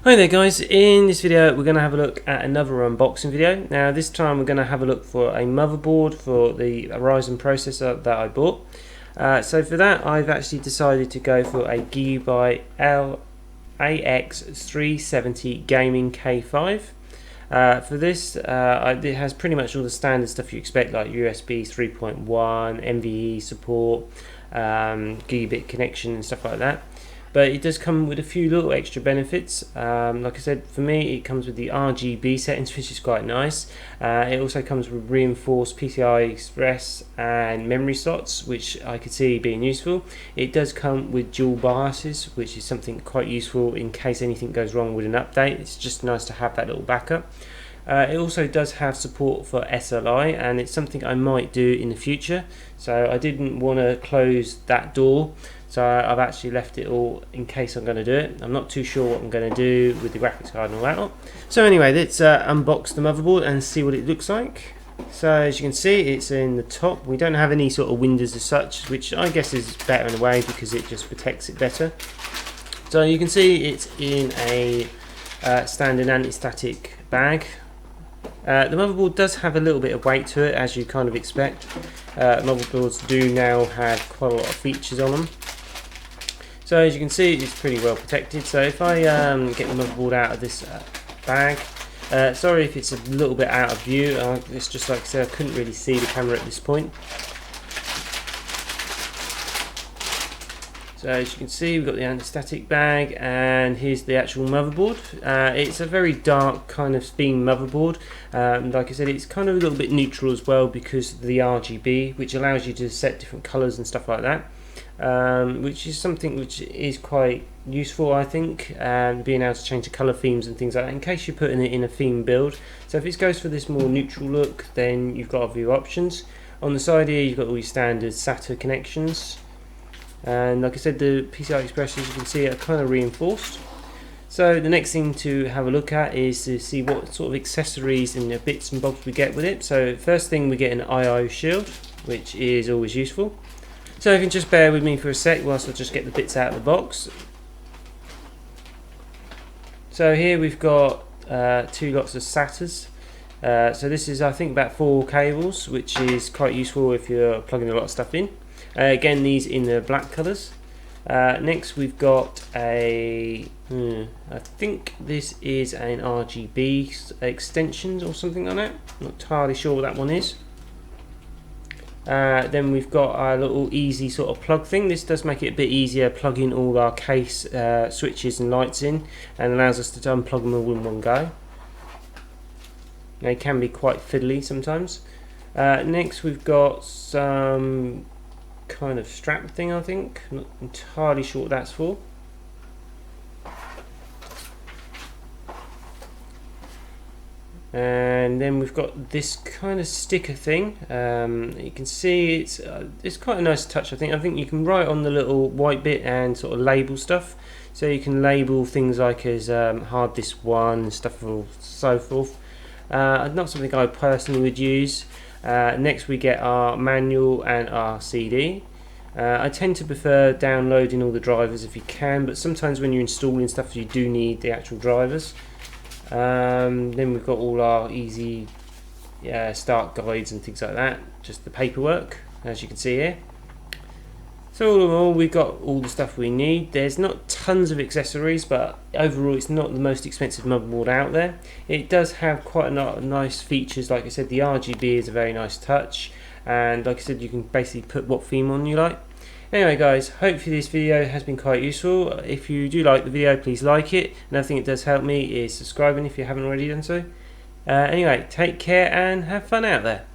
Hi there guys, in this video we're going to have a look at another unboxing video. Now this time we're going to have a look for a motherboard for the Ryzen processor that I bought. So for that I've actually decided to go for a Gigabyte AX370 Gaming K5. For this it has pretty much all the standard stuff you expect, like USB 3.1, NVE support, gigabit connection and stuff like that. But it does come with a few little extra benefits. Like I said, for me it comes with the RGB settings, which is quite nice. It also comes with reinforced PCI Express and memory slots, which I could see being useful. It does come with dual BIOSes, which is something quite useful in case anything goes wrong with an update. It's just nice to have that little backup. It also does have support for SLI, and it's something I might do in the future, so I didn't want to close that door, so I've actually left it all in case I'm going to do it. I'm not too sure what I'm going to do with the graphics card and all that. So anyway, let's unbox the motherboard and see what it looks like. So as you can see, it's in the top. We don't have any sort of windows as such, which I guess is better in a way because it just protects it better. So you can see it's in a standard anti-static bag. The motherboard does have a little bit of weight to it, as you kind of expect. Motherboards do now have quite a lot of features on them. So as you can see, it's pretty well protected. So if I get the motherboard out of this bag, sorry if it's a little bit out of view, it's just like I said, I couldn't really see the camera at this point. So as you can see, we've got the anti-static bag, and here's the actual motherboard. It's a very dark kind of themed motherboard. Like I said, it's kind of a little bit neutral as well because of the RGB, which allows you to set different colours and stuff like that. Which is something which is quite useful, I think, being able to change the colour themes and things like that in case you're putting it in a theme build. So if it goes for this more neutral look, then you've got a few options. On the side here, you've got all your standard Sata connections. And like I said, the PCI Express, as you can see, are kind of reinforced. So the next thing to have a look at is to see what sort of accessories and bits and bobs we get with it. So first thing, we get an IO shield, which is always useful. So you can just bear with me for a sec whilst I just get the bits out of the box. So here we've got two lots of SATAs. So this is, I think, about 4 cables, which is quite useful if you're plugging a lot of stuff in. Again, these in the black colours. Next we've got I think this is an RGB extensions or something like that. Not entirely sure what that one is. Then we've got our little easy sort of plug thing. This does make it a bit easier plugging all our case switches and lights in, and allows us to unplug them all in one go. They can be quite fiddly sometimes. Next we've got some kind of strap thing, I think. Not entirely sure what that's for. And then we've got this kind of sticker thing. You can see it's quite a nice touch. I think you can write on the little white bit and sort of label stuff. So you can label things like as hard disk 1 and stuff and so forth. Not something I personally would use. Next we get our manual and our CD. I tend to prefer downloading all the drivers if you can, but sometimes when you're installing stuff you do need the actual drivers. Then we've got all our easy start guides and things like that, just the paperwork, as you can see here. So all in all, we've got all the stuff we need. There's not tons of accessories, but overall it's not the most expensive motherboard out there. It does have quite a lot of nice features. Like I said, the RGB is a very nice touch, and like I said, you can basically put what theme on you like. Anyway guys, hopefully this video has been quite useful. If you do like the video, please like it. Another thing that does help me is subscribing if you haven't already done so. Anyway, take care and have fun out there.